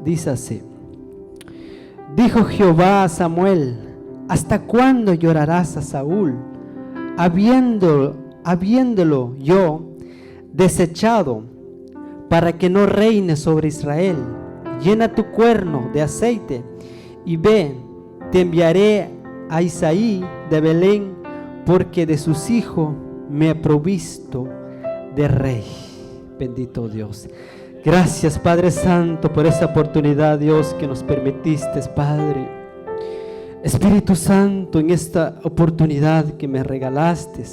Dice así: dijo Jehová a Samuel: ¿hasta cuándo llorarás a Saúl, habiéndolo yo desechado, para que no reine sobre Israel? Llena tu cuerno de aceite y ve, te enviaré a Isaí de Belén, porque de sus hijos me he provisto de rey. Bendito Dios. Gracias, Padre Santo, por esa oportunidad, Dios, que nos permitiste, Padre. Espíritu Santo, en esta oportunidad que me regalaste,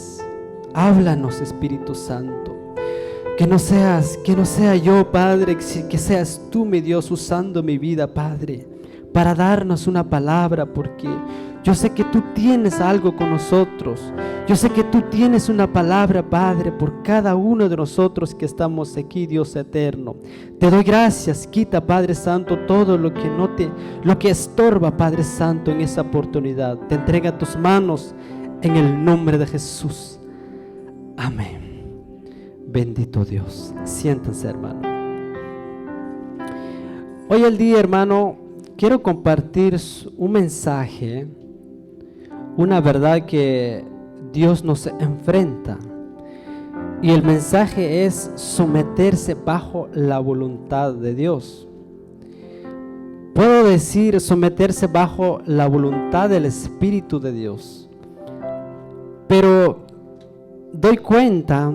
háblanos, Espíritu Santo. Que no sea yo, Padre, que seas tú, mi Dios, usando mi vida, Padre, para darnos una palabra, porque yo sé que tú tienes algo con nosotros. Yo sé que tú tienes una palabra, Padre, por cada uno de nosotros que estamos aquí, Dios eterno. Te doy gracias. Quita, Padre Santo, todo lo que estorba, Padre Santo, en esa oportunidad. Te entrega a tus manos en el nombre de Jesús. Amén. Bendito Dios. Siéntense, hermano. Hoy el día, hermano, quiero compartir un mensaje, una verdad que Dios nos enfrenta. Y el mensaje es someterse bajo la voluntad de Dios. Puedo decir someterse bajo la voluntad del Espíritu de Dios. Pero doy cuenta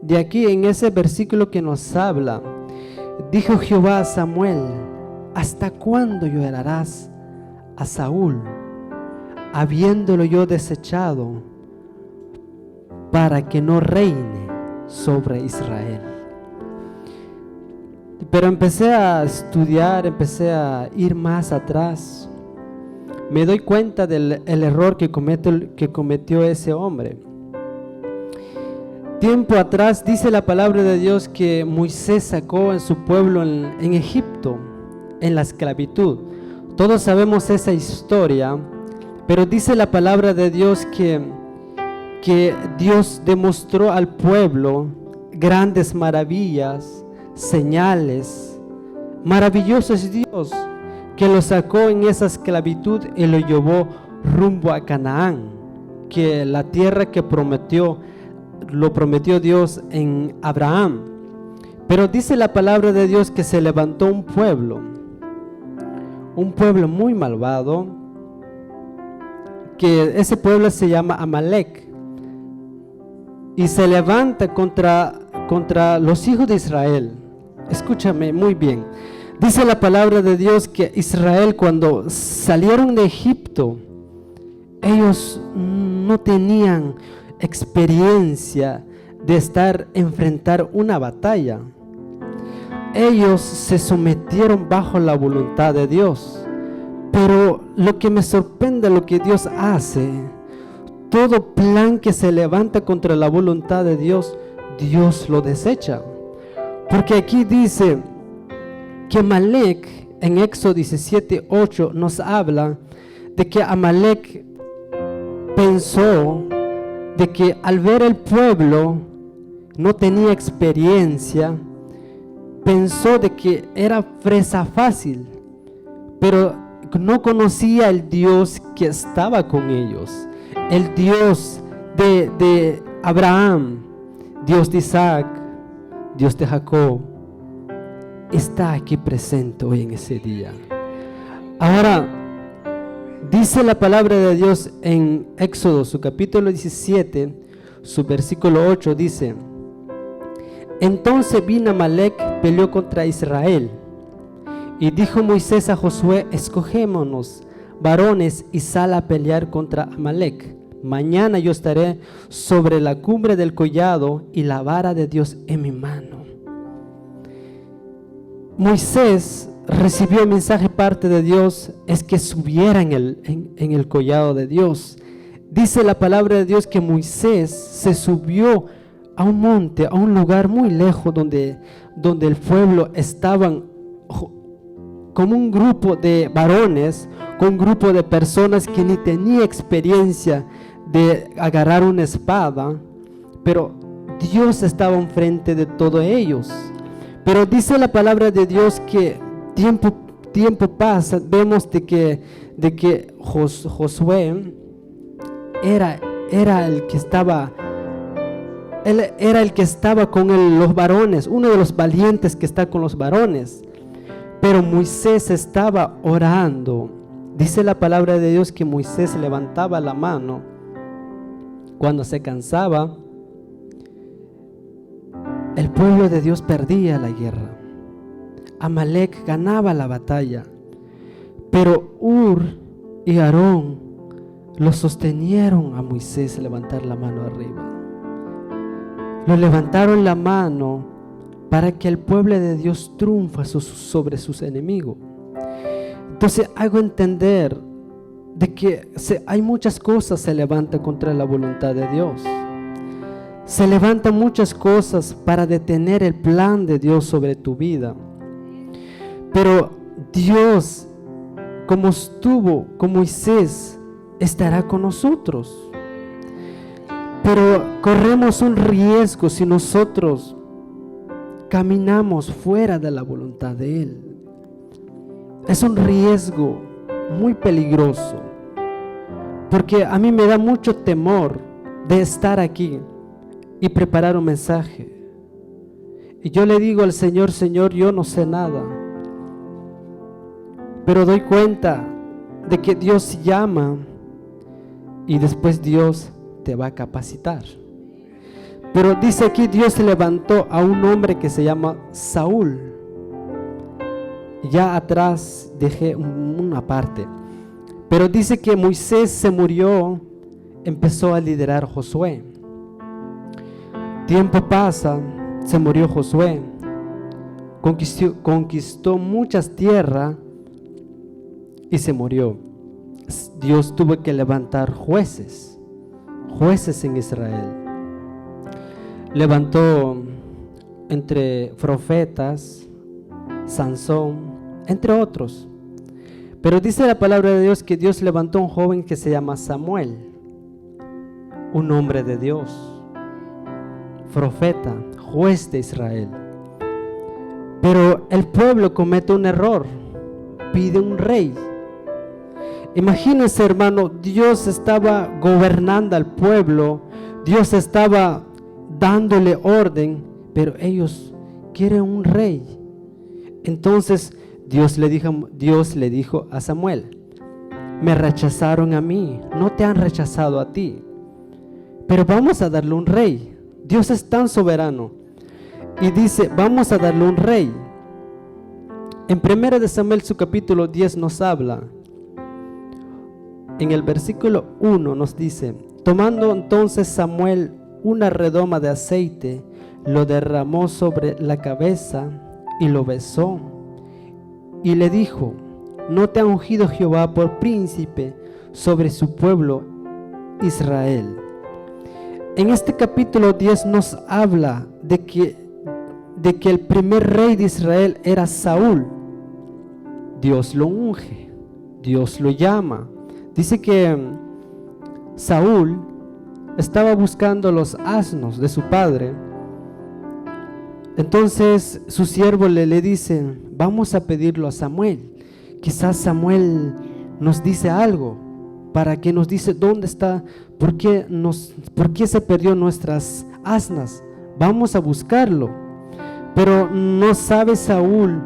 de aquí en ese versículo que nos habla. Dijo Jehová a Samuel: ¿hasta cuándo llorarás a Saúl, habiéndolo yo desechado, para que no reine sobre Israel? Pero empecé a estudiar, empecé a ir más atrás. Me doy cuenta del error que cometió ese hombre. Tiempo atrás dice la palabra de Dios que Moisés sacó a su pueblo en Egipto, en la esclavitud. Todos sabemos esa historia, pero dice la palabra de Dios que Dios demostró al pueblo grandes maravillas, señales. Maravilloso es Dios, que lo sacó en esa esclavitud y lo llevó rumbo a Canaán, que la tierra que lo prometió Dios en Abraham. Pero dice la palabra de Dios que se levantó un pueblo muy malvado, que ese pueblo se llama Amalek, y se levanta contra los hijos de Israel. Escúchame muy bien. Dice la palabra de Dios que Israel, cuando salieron de Egipto, ellos no tenían experiencia de enfrentar una batalla. Ellos se sometieron bajo la voluntad de Dios. Pero lo que me sorprende, lo que Dios hace, todo plan que se levanta contra la voluntad de Dios, Dios lo desecha. Porque aquí dice que Amalek, en Éxodo 17:8, nos habla de que Amalek pensó de que al ver el pueblo no tenía experiencia, pensó de que era presa fácil, pero no conocía el Dios que estaba con ellos, el Dios de Abraham, Dios de Isaac, Dios de Jacob. Está aquí presente hoy en ese día. Ahora, dice la palabra de Dios en Éxodo, su capítulo 17, su versículo 8, dice: entonces vino Amalek, peleó contra Israel. Y dijo Moisés a Josué: escogémonos varones y sal a pelear contra Amalek. Mañana yo estaré sobre la cumbre del collado y la vara de Dios en mi mano. Moisés recibió el mensaje parte de Dios, es que subiera en el collado de Dios. Dice la palabra de Dios que Moisés se subió a un monte, a un lugar muy lejos donde el pueblo estaban como un grupo de varones, con un grupo de personas que ni tenía experiencia de agarrar una espada, pero Dios estaba enfrente de todos ellos. Pero dice la palabra de Dios que tiempo tiempo pasa, vemos de que Josué era el que estaba, él era el que estaba con los varones, uno de los valientes que está con los varones. Pero Moisés estaba orando. Dice la palabra de Dios que Moisés levantaba la mano cuando se cansaba. El pueblo de Dios perdía la guerra. Amalek ganaba la batalla. Pero Hur y Aarón lo sostenieron a Moisés levantar la mano arriba. Lo levantaron la mano para que el pueblo de Dios triunfa sobre sus enemigos. Entonces hago entender de que hay muchas cosas se levantan contra la voluntad de Dios. Se levantan muchas cosas para detener el plan de Dios sobre tu vida. Pero Dios, como estuvo con Moisés, estará con nosotros. Pero corremos un riesgo si nosotros caminamos fuera de la voluntad de Él. Es un riesgo muy peligroso, porque a mí me da mucho temor de estar aquí y preparar un mensaje. Y yo le digo al Señor: Señor, yo no sé nada, pero doy cuenta de que Dios llama y después Dios te va a capacitar. Pero dice aquí, Dios levantó a un hombre que se llama Saúl. Ya atrás dejé una parte, pero dice que Moisés se murió, empezó a liderar Josué. Tiempo pasa, se murió Josué, conquistó muchas tierras y se murió. Dios tuvo que levantar jueces en Israel. Levantó entre profetas, Sansón, entre otros. Pero dice la palabra de Dios que Dios levantó a un joven que se llama Samuel, un hombre de Dios, profeta, juez de Israel. Pero el pueblo comete un error, pide un rey. Imagínense, hermano, Dios estaba gobernando al pueblo, Dios estaba dándole orden, pero ellos quieren un rey. Entonces Dios le dijo a Samuel: me rechazaron a mí, no te han rechazado a ti, pero vamos a darle un rey. Dios es tan soberano y dice: vamos a darle un rey. En 1 de Samuel, su capítulo 10 nos habla, en el versículo 1 nos dice: tomando entonces Samuel una redoma de aceite, lo derramó sobre la cabeza y lo besó, y le dijo: ¿no te ha ungido Jehová por príncipe sobre su pueblo Israel? En este capítulo 10 nos habla de que el primer rey de Israel era Saúl. Dios lo unge, Dios lo llama. Dice que Saúl estaba buscando los asnos de su padre. Entonces su siervo le dice: vamos a pedirlo a Samuel. Quizás Samuel nos dice algo, para que nos dice dónde está, por qué se perdió nuestras asnas. Vamos a buscarlo. Pero no sabe Saúl,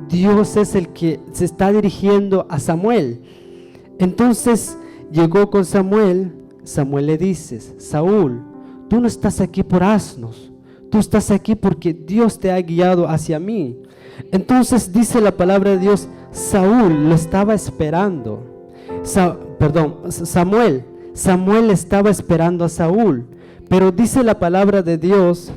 Dios es el que se está dirigiendo a Samuel. Entonces llegó con Samuel. Samuel le dice: Saúl, tú no estás aquí por asnos, tú estás aquí porque Dios te ha guiado hacia mí. Entonces dice la palabra de Dios, Saúl lo estaba esperando. Samuel estaba esperando a Saúl, pero dice la palabra de Dios: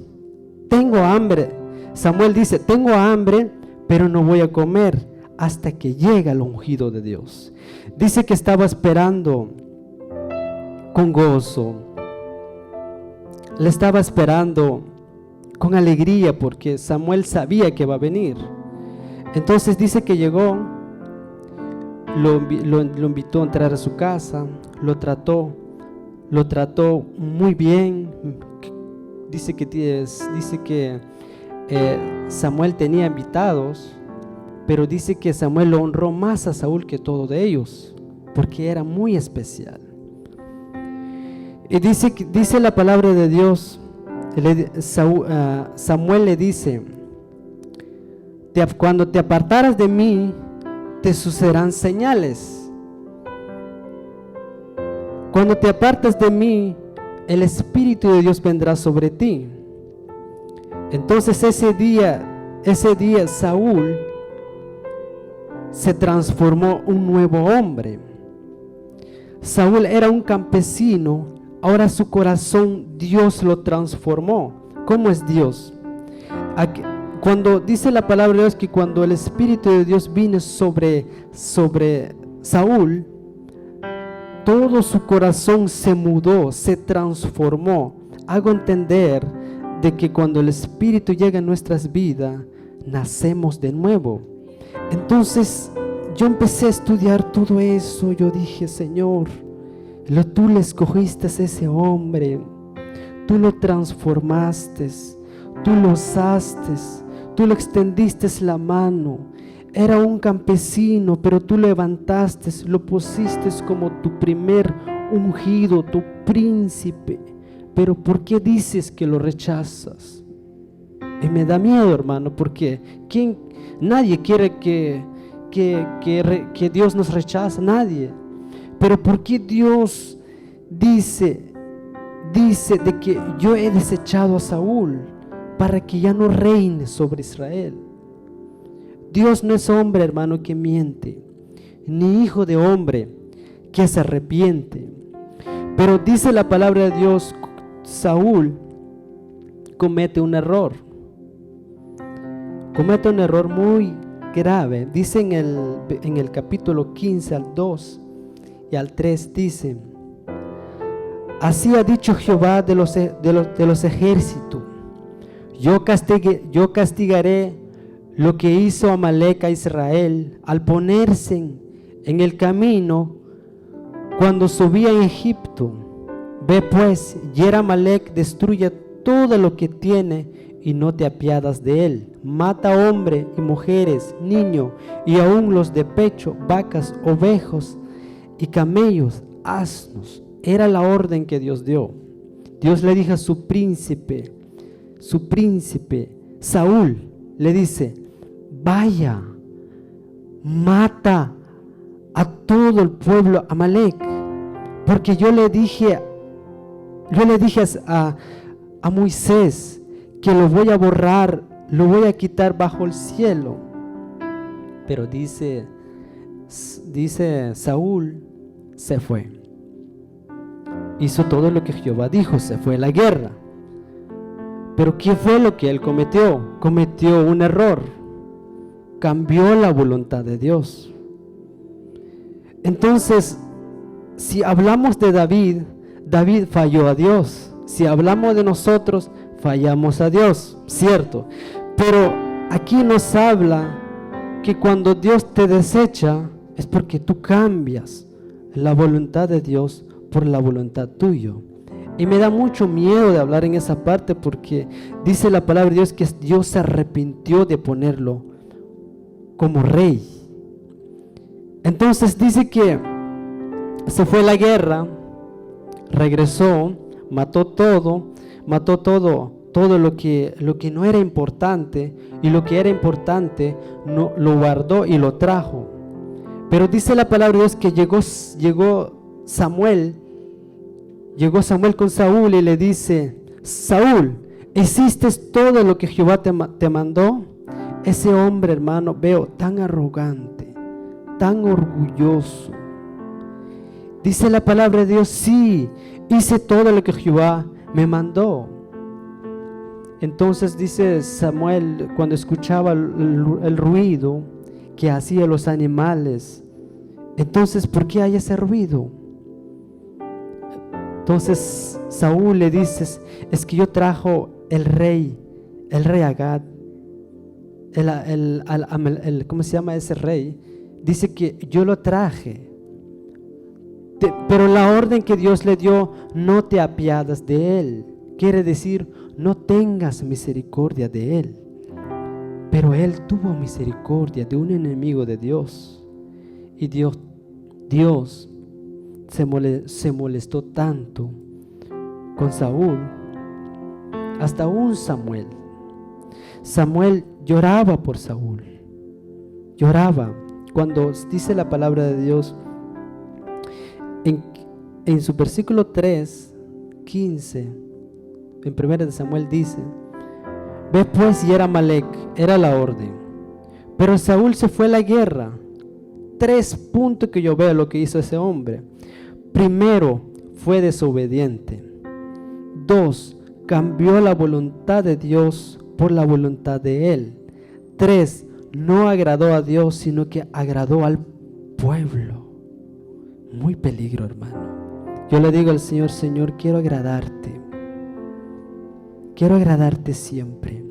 tengo hambre. Samuel dice: tengo hambre, pero no voy a comer hasta que llegue el ungido de Dios. Dice que estaba esperando con gozo, le estaba esperando con alegría, porque Samuel sabía que va a venir. Entonces dice que llegó, lo invitó a entrar a su casa, lo trató muy bien. Dice que Samuel tenía invitados, pero dice que Samuel lo honró más a Saúl que todos de ellos, porque era muy especial. Y dice la palabra de Dios, Samuel le dice, cuando te apartaras de mí, te sucederán señales. Cuando te apartas de mí, el Espíritu de Dios vendrá sobre ti. Entonces ese día Saúl se transformó un nuevo hombre. Saúl era un campesino, ahora su corazón Dios lo transformó. ¿Cómo es Dios? Cuando dice la palabra de Dios que cuando el Espíritu de Dios vino sobre Saúl, todo su corazón se mudó, se transformó. Hago entender de que cuando el Espíritu llega a nuestras vidas, nacemos de nuevo. Entonces yo empecé a estudiar todo eso. Yo dije, Señor, tú le escogiste a ese hombre, tú lo transformaste, tú lo usaste, tú le extendiste la mano. Era un campesino, pero tú lo levantaste, lo pusiste como tu primer ungido, tu príncipe. Pero ¿por qué dices que lo rechazas? Y me da miedo, hermano, porque nadie quiere que Dios nos rechace, nadie. Pero ¿por qué Dios dice de que yo he desechado a Saúl para que ya no reine sobre Israel? Dios no es hombre, hermano, que miente, ni hijo de hombre que se arrepiente. Pero dice la palabra de Dios, Saúl comete un error muy grave. Dice en el capítulo 15 al 2 y al 3, dice: así ha dicho Jehová de los ejércitos, yo castigaré lo que hizo Amalec a Israel al ponerse en el camino cuando subía a Egipto. Ve pues, hiera Amalec, destruye todo lo que tiene y no te apiadas de él. Mata hombre y mujeres, niños y aún los de pecho, vacas, ovejos y camellos, asnos. Era la orden que Dios dio. Dios le dijo a su príncipe Saúl, le dice: vaya, mata a todo el pueblo Amalec, porque yo le dije a Moisés que lo voy a borrar, lo voy a quitar bajo el cielo. Pero dice Saúl, se fue, hizo todo lo que Jehová dijo, se fue a la guerra. Pero ¿qué fue lo que él cometió? Cometió un error, cambió la voluntad de Dios. Entonces, si hablamos de David falló a Dios. Si hablamos de nosotros, fallamos a Dios, cierto. Pero aquí nos habla que cuando Dios te desecha es porque tú cambias la voluntad de Dios por la voluntad tuya. Y me da mucho miedo de hablar en esa parte, porque dice la palabra de Dios que Dios se arrepintió de ponerlo como rey. Entonces dice que se fue a la guerra, regresó, mató todo lo que no era importante, y lo que era importante no, lo guardó y lo trajo. Pero dice la palabra de Dios que llegó Samuel con Saúl y le dice: Saúl, ¿hiciste todo lo que Jehová te mandó? Ese hombre, hermano, veo tan arrogante, tan orgulloso. Dice la palabra de Dios: sí, hice todo lo que Jehová me mandó. Entonces dice Samuel, cuando escuchaba el ruido que hacían los animales, entonces, ¿por qué hay ese ruido? Entonces Saúl le dice: es que yo trajo el rey Agag, ¿cómo se llama ese rey? Dice que yo lo traje, pero la orden que Dios le dio: no te apiadas de él. Quiere decir, no tengas misericordia de él. Pero él tuvo misericordia de un enemigo de Dios. Y Dios se molestó tanto con Saúl, hasta un Samuel. Samuel lloraba por Saúl. Lloraba. Cuando dice la palabra de Dios, en su versículo 3, 15, en 1 de Samuel dice: ve pues y era Amalec, era la orden. Pero Saúl se fue a la guerra. 3 puntos que yo veo lo que hizo ese hombre. Primero, fue desobediente. 2, cambió la voluntad de Dios por la voluntad de él. 3, no agradó a Dios, sino que agradó al pueblo. Muy peligro, hermano. Yo le digo al Señor: Señor, quiero agradarte. Quiero agradarte siempre.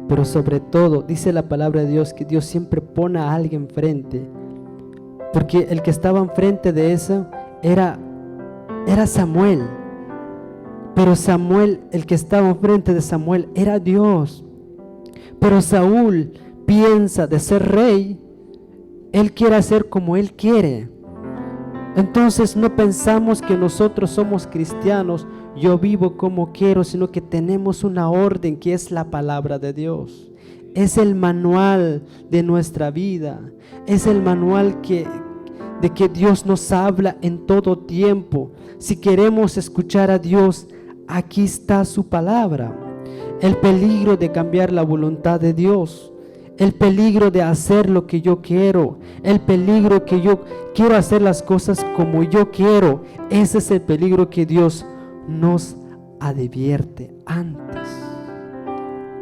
Pero sobre todo, dice la palabra de Dios, que Dios siempre pone a alguien frente. Porque el que estaba enfrente de eso era Samuel. Pero Samuel, el que estaba enfrente de Samuel, era Dios. Pero Saúl piensa de ser rey, él quiere hacer como él quiere. Entonces no pensamos que nosotros somos cristianos, yo vivo como quiero, sino que tenemos una orden que es la palabra de Dios. Es el manual de nuestra vida, es el manual de que Dios nos habla en todo tiempo. Si queremos escuchar a Dios, aquí está su palabra. El peligro de cambiar la voluntad de Dios, el peligro de hacer lo que yo quiero, el peligro que yo quiero hacer las cosas como yo quiero. Ese es el peligro que Dios nos advierte antes.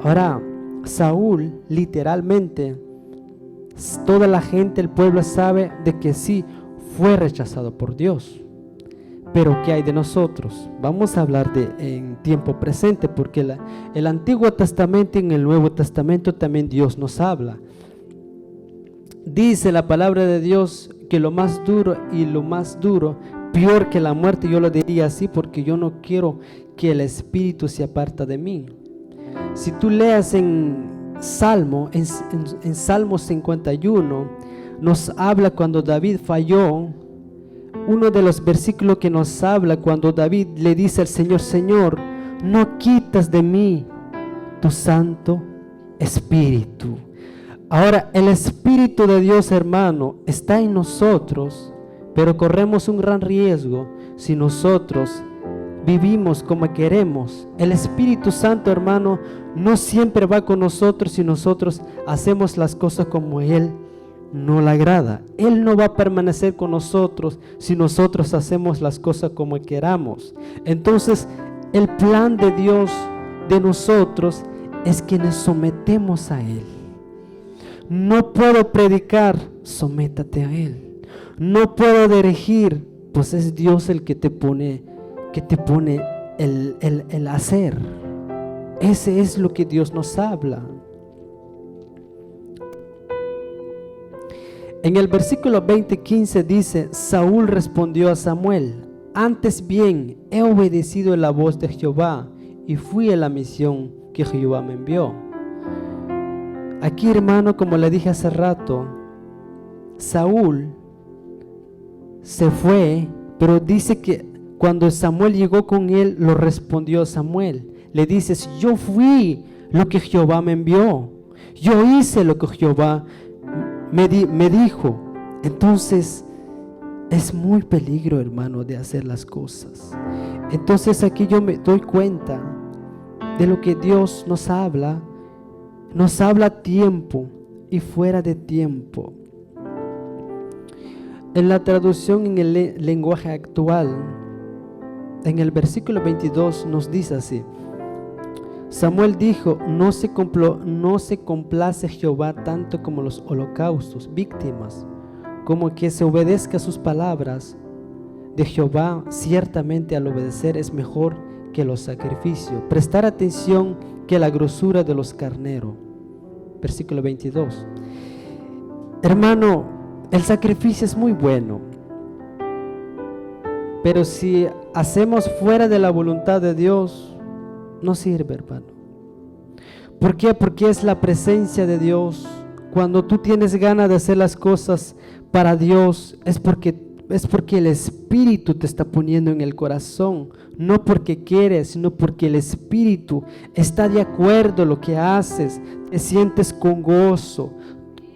Ahora, Saúl, literalmente, toda la gente, el pueblo sabe de que sí, fue rechazado por Dios. Pero ¿qué hay de nosotros? Vamos a hablar en tiempo presente, porque el Antiguo Testamento y en el Nuevo Testamento también Dios nos habla. Dice la palabra de Dios que lo más duro y lo más duro, peor que la muerte, yo lo diría así porque yo no quiero que el espíritu se aparta de mí. Si tú leas en Salmo 51, nos habla cuando David falló. Uno de los versículos que nos habla cuando David le dice al Señor: Señor, no quitas de mí tu Santo Espíritu. Ahora, el Espíritu de Dios, hermano, está en nosotros, pero corremos un gran riesgo si nosotros vivimos como queremos. El Espíritu Santo, hermano, no siempre va con nosotros si nosotros hacemos las cosas como Él no le agrada. Él no va a permanecer con nosotros si nosotros hacemos las cosas como queramos. Entonces, el plan de Dios de nosotros es que nos sometemos a Él. No puedo predicar, sométate a Él. No puedo dirigir, pues es Dios el que te pone el hacer. Ese es lo que Dios nos habla. En el versículo 20:15 dice: Saúl respondió a Samuel: antes bien he obedecido la voz de Jehová y fui a la misión que Jehová me envió. Aquí, hermano, como le dije hace rato, Saúl se fue, pero dice que cuando Samuel llegó con él, lo respondió Samuel. Le dices: yo fui lo que Jehová me envió, yo hice lo que Jehová me dijo. Entonces es muy peligro, hermano, de hacer las cosas. Entonces aquí yo me doy cuenta de lo que Dios nos habla a tiempo y fuera de tiempo. En la traducción en el lenguaje actual, en el versículo 22 nos dice así: Samuel dijo: no se complace Jehová tanto como los holocaustos, víctimas, como que se obedezca a sus palabras de Jehová. Ciertamente al obedecer es mejor que los sacrificios, prestar atención que la grosura de los carneros. Versículo 22. Hermano, el sacrificio es muy bueno, pero si hacemos fuera de la voluntad de Dios, no sirve, hermano. ¿Por qué? Porque es la presencia de Dios. Cuando tú tienes ganas de hacer las cosas para Dios, es porque el Espíritu te está poniendo en el corazón, no porque quieres, sino porque el Espíritu está de acuerdo en lo que haces. Te sientes con gozo,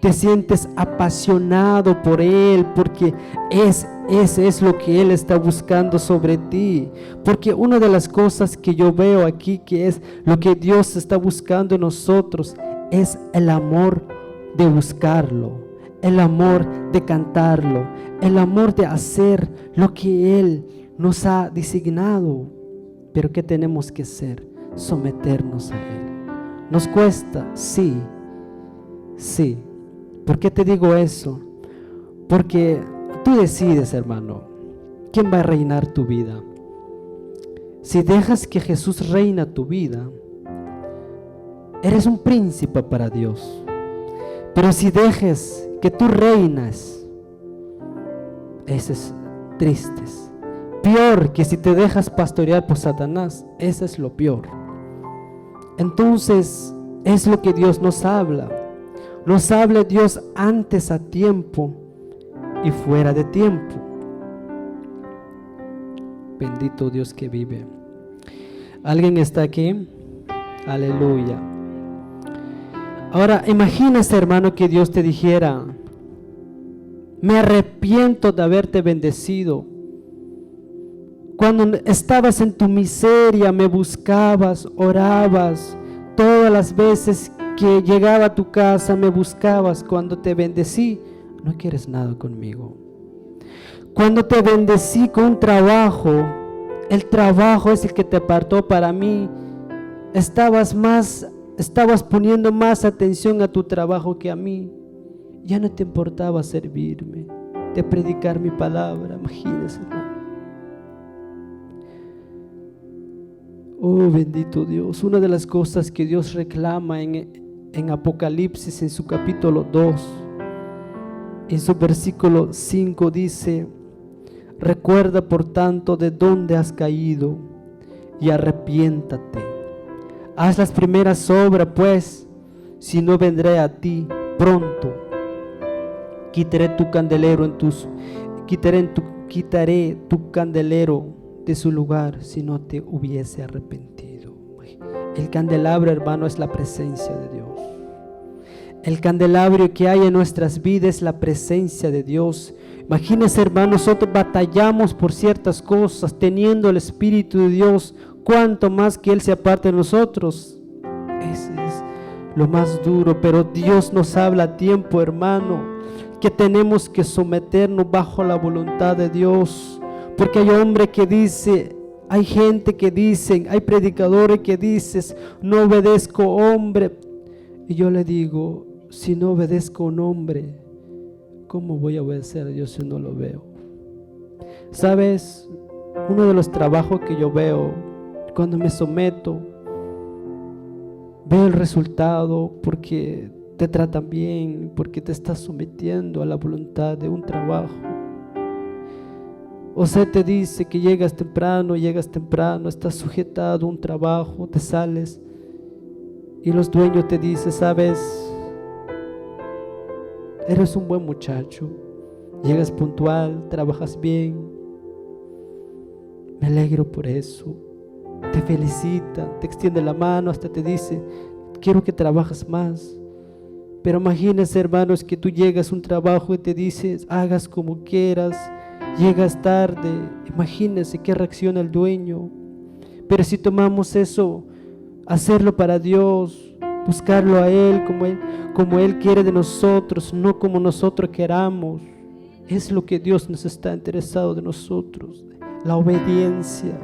te sientes apasionado por Él, porque ese es lo que Él está buscando sobre ti. Porque una de las cosas que yo veo aquí, que es lo que Dios está buscando en nosotros, es el amor de buscarlo, el amor de cantarlo, el amor de hacer lo que Él nos ha designado. Pero ¿qué tenemos que hacer? Someternos a Él. ¿Nos cuesta? Sí, sí. ¿Por qué te digo eso? Porque tú decides, hermano, quién va a reinar tu vida. Si dejas que Jesús reina tu vida, eres un príncipe para Dios. Pero si dejes que tú reinas, ese es triste. Peor que si te dejas pastorear por Satanás, eso es lo peor. Entonces, es lo que Dios nos habla. Nos habla Dios antes a tiempo y fuera de tiempo. Bendito Dios que vive. ¿Alguien está aquí? Aleluya. Ahora, imagínese, hermano, que Dios te dijera: me arrepiento de haberte bendecido. Cuando estabas en tu miseria, me buscabas, orabas. Todas las veces que llegaba a tu casa, me buscabas. Cuando te bendecí, no quieres nada conmigo. Cuando te bendecí con un trabajo, el trabajo es el que te apartó para mí. Estabas poniendo más atención a tu trabajo que a mí. Ya no te importaba servirme, de predicar mi palabra. Imagínese, hermano. Oh, bendito Dios. Una de las cosas que Dios reclama en Apocalipsis, en su capítulo 2, en su versículo 5 dice: recuerda por tanto de dónde has caído y arrepiéntate. Haz las primeras obras, pues, si no vendré a ti pronto. Quitaré tu candelero de su lugar si no te hubiese arrepentido. El candelabro, hermano, es la presencia de Dios. El candelabro que hay en nuestras vidas es la presencia de Dios. Imagínense, hermano, nosotros batallamos por ciertas cosas teniendo el Espíritu de Dios. Cuanto más que Él se aparte de nosotros, ese es lo más duro. Pero Dios nos habla a tiempo, hermano, que tenemos que someternos bajo la voluntad de Dios. Porque hay hombre que dice, hay gente que dicen, hay predicadores que dicen: no obedezco hombre. Y yo le digo: si no obedezco a un hombre, ¿cómo voy a obedecer a Dios si no lo veo? ¿Sabes? Uno de los trabajos que yo veo, cuando me someto, veo el resultado porque te tratan bien, porque te estás sometiendo a la voluntad de un trabajo. O sea, te dice que llegas temprano, estás sujetado a un trabajo, te sales y los dueños te dicen: sabes, eres un buen muchacho, llegas puntual, trabajas bien, me alegro por eso, te felicitan, te extiende la mano, hasta te dice: quiero que trabajes más. Pero imagínense, hermanos, que tú llegas a un trabajo y te dices: hagas como quieras, llegas tarde. Imagínense qué reacciona el dueño. Pero si tomamos eso, hacerlo para Dios, buscarlo a Él como Él quiere de nosotros, no como nosotros queramos, es lo que Dios nos está interesado de nosotros. La obediencia.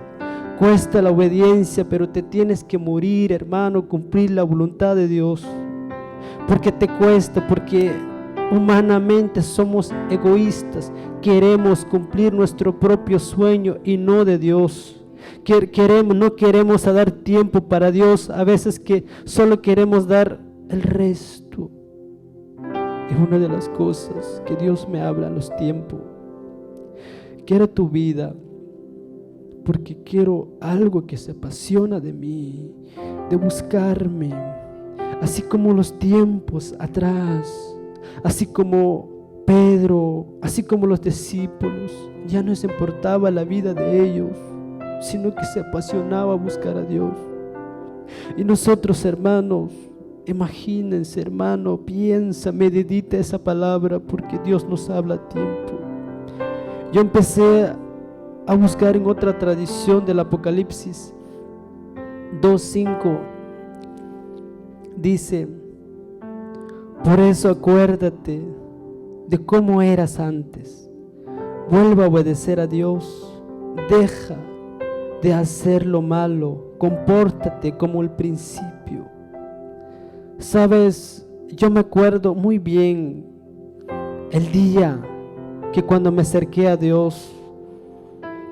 Cuesta la obediencia, pero te tienes que morir, hermano, cumplir la voluntad de Dios. Porque te cuesta, porque humanamente somos egoístas. Queremos cumplir nuestro propio sueño y no de Dios. No queremos dar tiempo para Dios. A veces que solo queremos dar el resto. Y una de las cosas que Dios me habla en los tiempos: quiero tu vida, porque quiero algo que se apasiona de mí, de buscarme. así como los tiempos atrás, así como Pedro, así como los discípulos, ya no les importaba la vida de ellos, sino que se apasionaba a buscar a Dios. Y nosotros, hermanos, imagínense, hermano, piensa, medita esa palabra, porque Dios nos habla a tiempo. Yo empecé a buscar en otra tradición del Apocalipsis 2:5. Dice: por eso acuérdate de cómo eras antes, vuelve a obedecer a Dios, deja de hacer lo malo, compórtate como el principio. Sabes, yo me acuerdo muy bien el día que cuando me acerqué a Dios,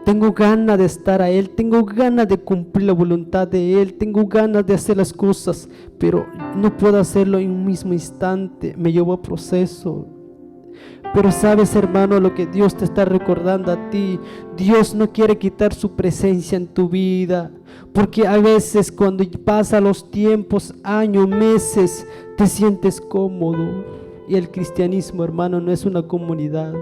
tengo ganas de estar a Él, tengo ganas de cumplir la voluntad de Él, tengo ganas de hacer las cosas, pero no puedo hacerlo en un mismo instante, me llevó a proceso. Pero sabes, hermano, lo que Dios te está recordando a ti, Dios no quiere quitar su presencia en tu vida, porque a veces cuando pasan los tiempos, años, meses, te sientes cómodo. Y el cristianismo, hermano, no es una comunidad.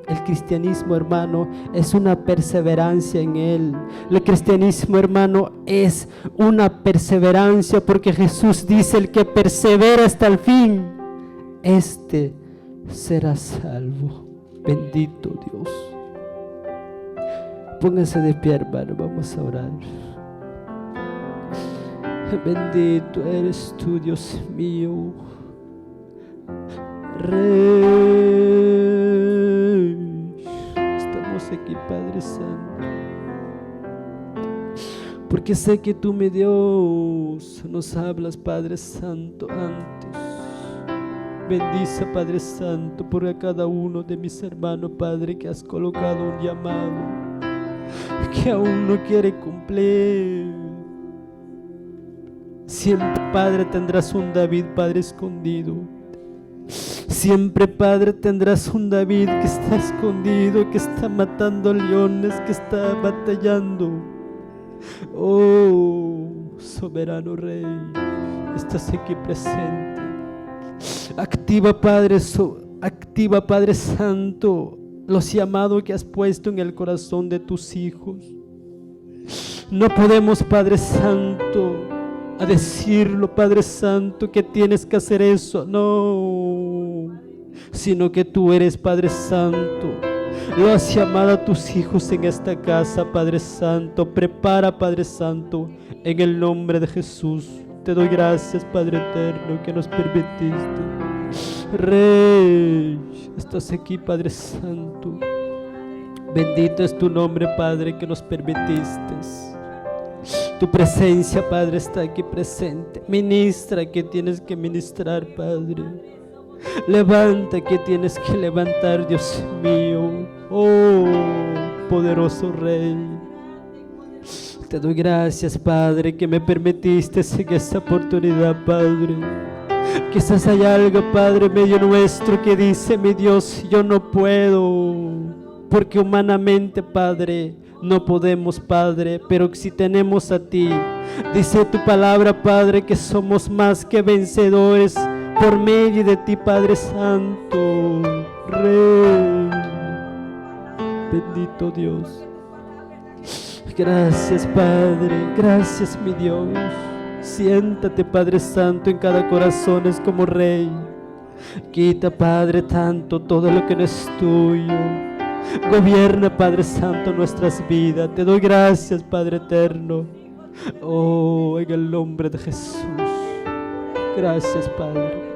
El cristianismo, hermano, es una perseverancia en Él. El cristianismo, hermano, es una perseverancia, porque Jesús dice: el que persevera hasta el fin, este será salvo. Bendito Dios. Pónganse de pie, hermano, vamos a orar. Bendito eres tú, Dios mío, Rey. Estamos aquí, Padre Santo, porque sé que tú, mi Dios, nos hablas, Padre Santo, antes. Bendice, Padre Santo, por cada uno de mis hermanos, Padre, que has colocado un llamado que aún no quiere cumplir. Siempre, Padre, tendrás un David, Padre, escondido. Siempre, Padre, tendrás un David que está escondido, que está matando leones, que está batallando. Oh, soberano Rey, estás aquí presente. Activa, Padre Santo, los llamados que has puesto en el corazón de tus hijos. No podemos, Padre Santo, a decirlo, Padre Santo, que tienes que hacer eso, no, sino que tú eres, Padre Santo, lo has llamado a tus hijos en esta casa, Padre Santo. Prepara, Padre Santo, en el nombre de Jesús. Te doy gracias, Padre eterno, que nos permitiste. Rey, estás aquí, Padre Santo. Bendito es tu nombre, Padre, que nos permitiste. Tu presencia, Padre, está aquí presente. Ministra que tienes que ministrar, Padre. Levanta que tienes que levantar, Dios mío. Oh, poderoso Rey. Te doy gracias, Padre, que me permitiste en esta oportunidad, Padre. Quizás hay algo, Padre, medio nuestro que dice: mi Dios, yo no puedo, porque humanamente, Padre, no podemos, Padre, pero si tenemos a ti, dice tu palabra, Padre, que somos más que vencedores por medio de ti, Padre Santo, Rey. Bendito Dios. Gracias, Padre, gracias, mi Dios. Siéntate, Padre Santo, en cada corazón es como Rey. Quita, Padre, tanto todo lo que no es tuyo. Gobierna, Padre Santo, nuestras vidas. Te doy gracias, Padre eterno. Oh, en el nombre de Jesús. Gracias, Padre.